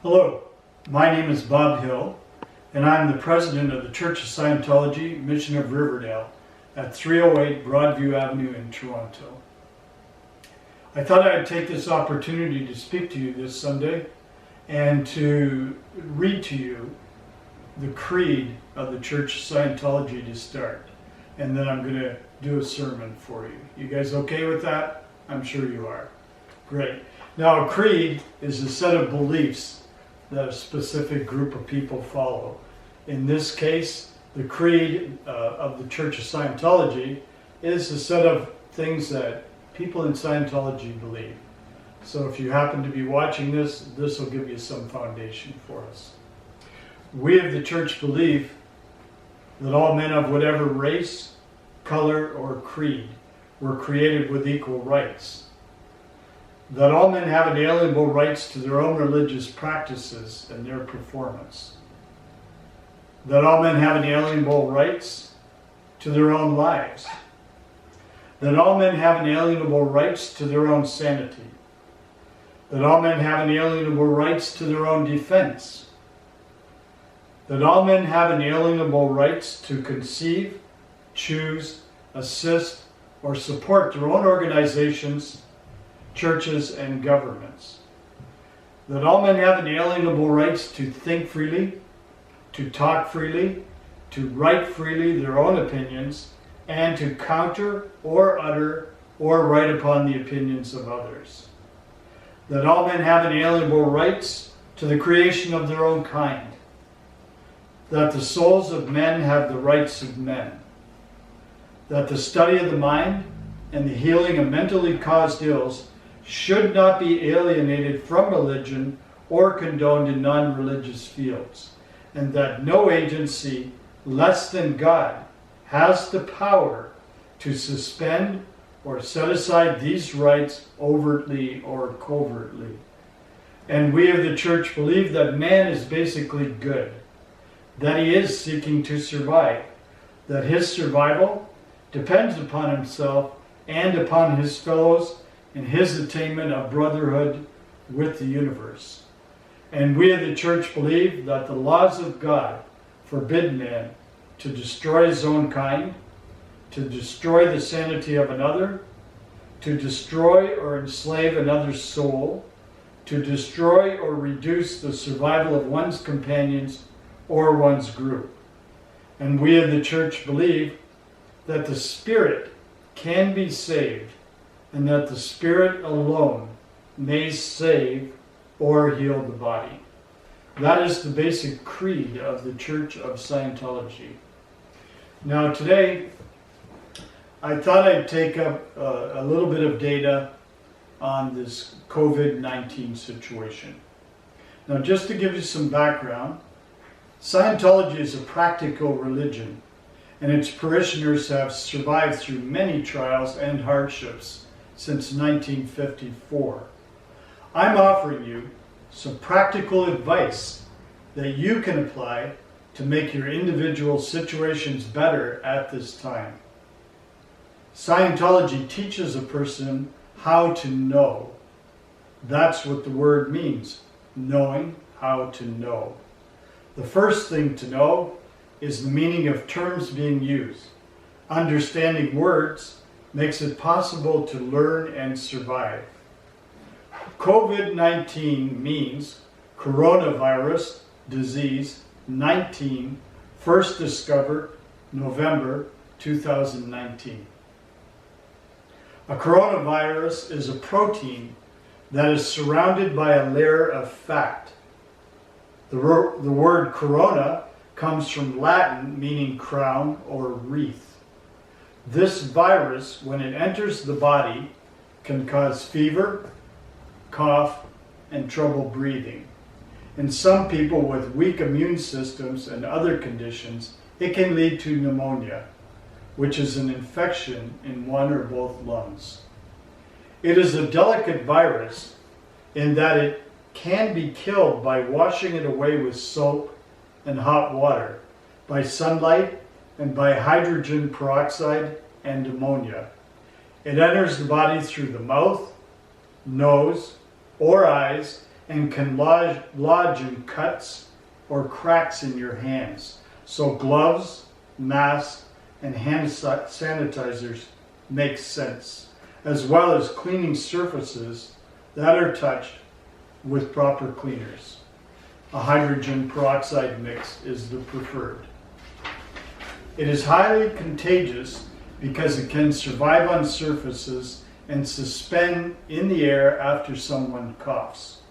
Hello, my name is Bob Hill, and I'm the president of the Church of Scientology, Mission of Riverdale, at 308 Broadview Avenue in Toronto. I thought I'd take this opportunity to speak to you this Sunday and to read to you the creed of the Church of Scientology to start. And then I'm going to do a sermon for you. You guys okay with that? I'm sure you are. Great. Now, a creed is a set of beliefs that a specific group of people follow. In this case, the creed of the Church of Scientology is a set of things that people in Scientology believe. So if you happen to be watching this, this will give you some foundation for us. We of the church believe that all men of whatever race, color, or creed were created with equal rights. That all men have inalienable rights to their own religious practices and their performance. That all men have inalienable rights to their own lives. That all men have inalienable rights to their own sanity. That all men have inalienable rights to their own defense. That all men have inalienable rights to conceive, choose, assist, or support their own organizations, churches, and governments. That all men have inalienable rights to think freely, to talk freely, to write freely their own opinions, and to counter or utter or write upon the opinions of others. That all men have inalienable rights to the creation of their own kind. That the souls of men have the rights of men. That the study of the mind and the healing of mentally caused ills should not be alienated from religion or condoned in non-religious fields, and that no agency less than God has the power to suspend or set aside these rights overtly or covertly. And we of the church believe that man is basically good, that he is seeking to survive, that his survival depends upon himself and upon his fellows in his attainment of brotherhood with the universe. And we of the church believe that the laws of God forbid man to destroy his own kind, to destroy the sanity of another, to destroy or enslave another's soul, to destroy or reduce the survival of one's companions or one's group. And we of the church believe that the spirit can be saved, and that the Spirit alone may save or heal the body. That is the basic creed of the Church of Scientology. Now today, I thought I'd take up a little bit of data on this COVID-19 situation. Now just to give you some background, Scientology is a practical religion, and its parishioners have survived through many trials and hardships since 1954. I'm offering you some practical advice that you can apply to make your individual situations better at this time. Scientology teaches a person how to know. That's what the word means, knowing how to know. The first thing to know is the meaning of terms being used. Understanding words makes it possible to learn and survive. COVID-19 means coronavirus disease 19, first discovered November 2019. A coronavirus is a protein that is surrounded by a layer of fat. The word corona comes from Latin meaning crown or wreath. This virus, when it enters the body, can cause fever, cough, and trouble breathing. In some people with weak immune systems and other conditions, it can lead to pneumonia, which is an infection in one or both lungs. It is a delicate virus in that it can be killed by washing it away with soap and hot water, by sunlight, and by hydrogen peroxide and ammonia. It enters the body through the mouth, nose, or eyes, and can lodge in cuts or cracks in your hands. So gloves, masks, and hand sanitizers make sense, as well as cleaning surfaces that are touched with proper cleaners. A hydrogen peroxide mix is the preferred. It is highly contagious because it can survive on surfaces and suspend in the air after someone coughs.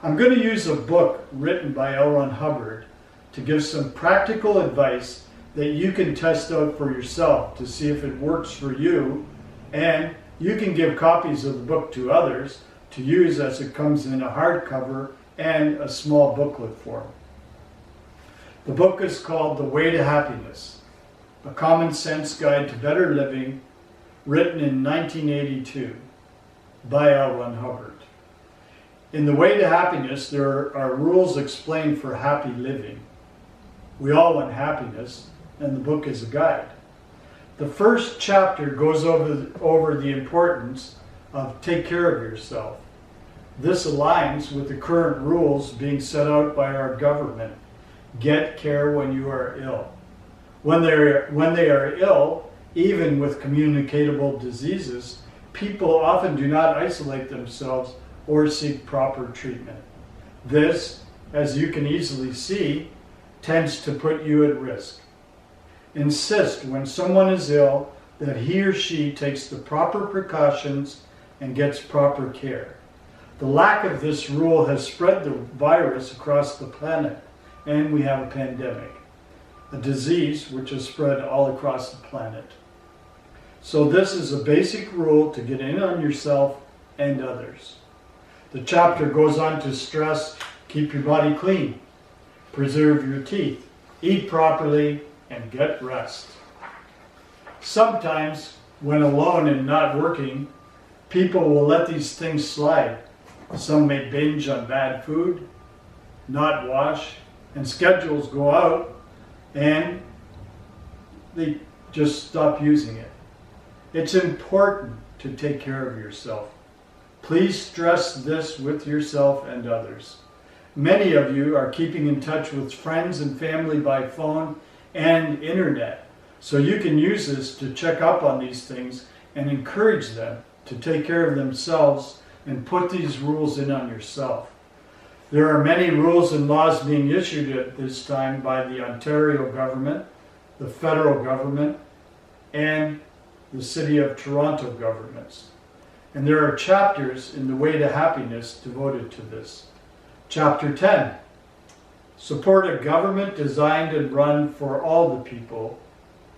I'm going to use a book written by L. Ron Hubbard to give some practical advice that you can test out for yourself to see if it works for you, and you can give copies of the book to others to use as it comes in a hardcover and a small booklet form. The book is called The Way to Happiness, a common sense guide to better living, written in 1982 by L. Ron Hubbard. In The Way to Happiness, there are rules explained for happy living. We all want happiness, and the book is a guide. The first chapter goes over the importance of take care of yourself. This aligns with the current rules being set out by our government. Get care when you are ill. When they are ill, even with communicable diseases, people often do not isolate themselves or seek proper treatment. This, as you can easily see, tends to put you at risk. Insist when someone is ill that he or she takes the proper precautions and gets proper care. The lack of this rule has spread the virus across the planet, and we have a pandemic, a disease which has spread all across the planet. So this is a basic rule to get in on yourself and others. The chapter goes on to stress, keep your body clean, preserve your teeth, eat properly, and get rest. Sometimes, when alone and not working, people will let these things slide. Some may binge on bad food, not wash, and schedules go out, and they just stop using it. It's important to take care of yourself. Please stress this with yourself and others. Many of you are keeping in touch with friends and family by phone and internet, so you can use this to check up on these things and encourage them to take care of themselves and put these rules in on yourself. There are many rules and laws being issued at this time by the Ontario government, the federal government, and the City of Toronto governments. And there are chapters in The Way to Happiness devoted to this. Chapter 10, support a government designed and run for all the people,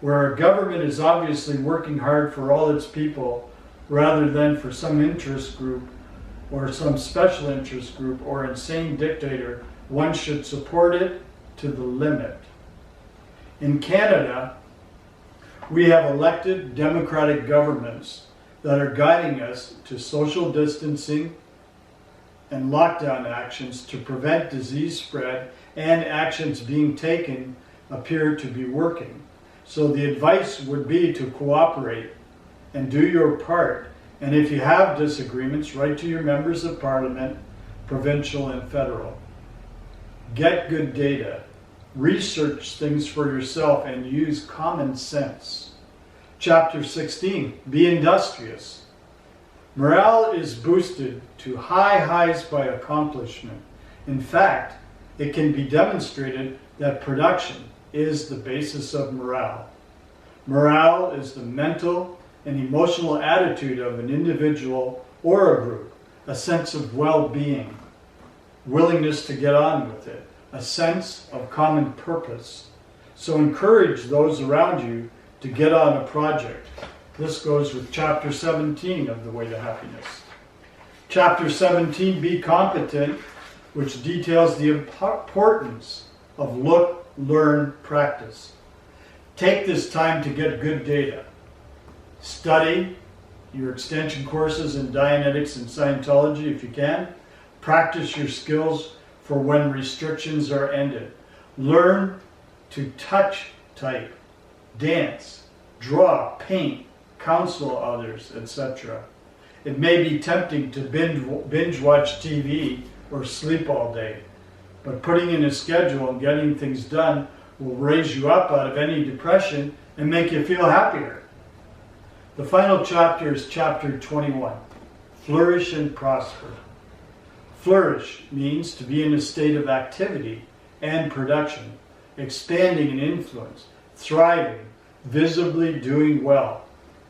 where a government is obviously working hard for all its people rather than for some interest group or some special interest group or insane dictator. One should support it to the limit. In Canada, we have elected democratic governments that are guiding us to social distancing and lockdown actions to prevent disease spread, and actions being taken appear to be working. So the advice would be to cooperate and do your part. And if you have disagreements, write to your members of parliament, provincial and federal. Get good data. Research things for yourself and use common sense. Chapter 16, be industrious. Morale is boosted to high highs by accomplishment. In fact, it can be demonstrated that production is the basis of morale. Morale is the mental and emotional attitude of an individual or a group, a sense of well-being, willingness to get on with it, a sense of common purpose. So encourage those around you to get on a project. This goes with Chapter 17 of The Way to Happiness. Chapter 17, Be Competent, which details the importance of look, learn, practice. Take this time to get good data. Study your extension courses in Dianetics and Scientology if you can. Practice your skills for when restrictions are ended. Learn to touch type, dance, draw, paint, counsel others, etc. It may be tempting to binge watch TV or sleep all day. But putting in a schedule and getting things done will raise you up out of any depression and make you feel happier. The final chapter is chapter 21, Flourish and Prosper. Flourish means to be in a state of activity and production, expanding in influence, thriving, visibly doing well.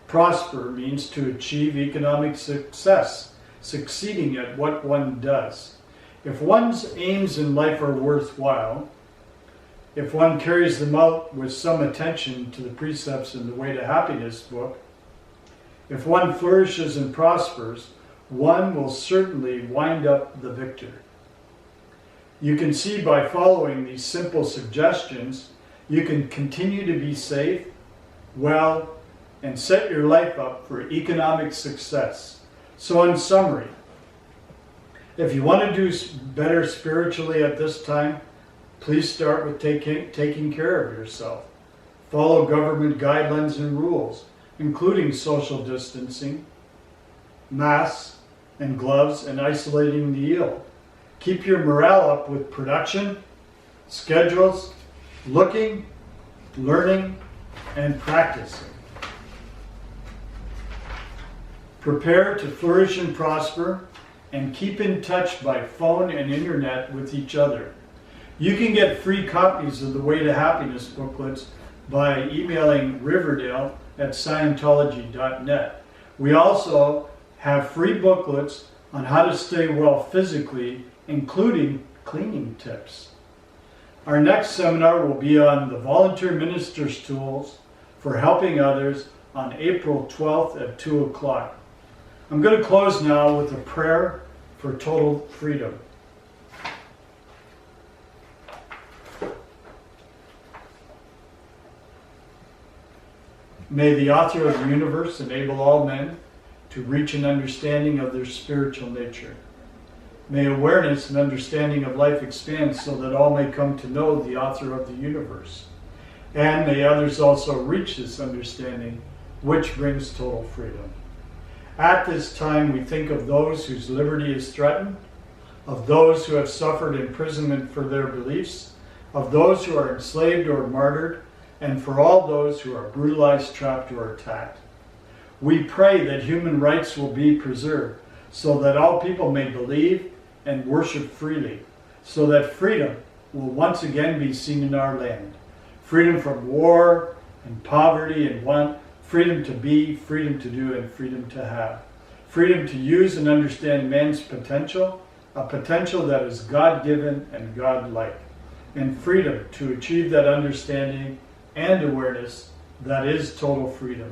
Prosper means to achieve economic success, succeeding at what one does. If one's aims in life are worthwhile, if one carries them out with some attention to the precepts in the Way to Happiness book, if one flourishes and prospers, one will certainly wind up the victor. You can see by following these simple suggestions, you can continue to be safe, well, and set your life up for economic success. So in summary, if you want to do better spiritually at this time, please start with taking care of yourself. Follow government guidelines and rules, including social distancing, masks and gloves, and isolating the ill. Keep your morale up with production, schedules, looking, learning, and practicing. Prepare to flourish and prosper, and keep in touch by phone and internet with each other. You can get free copies of the Way to Happiness booklets by emailing riverdale@scientology.net. We also have free booklets on how to stay well physically, including cleaning tips. Our next seminar will be on the Volunteer Minister's Tools for Helping Others on April 12th at 2 o'clock. I'm going to close now with a prayer for total freedom. May the author of the universe enable all men to reach an understanding of their spiritual nature. May awareness and understanding of life expand so that all may come to know the author of the universe. And may others also reach this understanding, which brings total freedom. At this time, we think of those whose liberty is threatened, of those who have suffered imprisonment for their beliefs, of those who are enslaved or martyred, and for all those who are brutalized, trapped, or attacked. We pray that human rights will be preserved, so that all people may believe and worship freely, so that freedom will once again be seen in our land. Freedom from war and poverty and want, freedom to be, freedom to do, and freedom to have. Freedom to use and understand man's potential, a potential that is God-given and God-like. And freedom to achieve that understanding and awareness that is total freedom.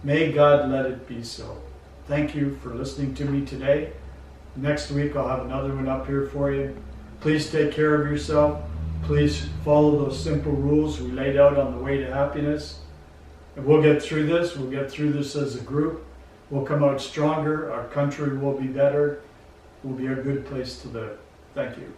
May God let it be so. Thank you for listening to me today. Next week I'll have another one up here for you. Please take care of yourself. Please follow those simple rules we laid out on the Way to Happiness. And we'll get through this. We'll get through this as a group. We'll come out stronger. Our country will be better. It will be a good place to live. Thank you.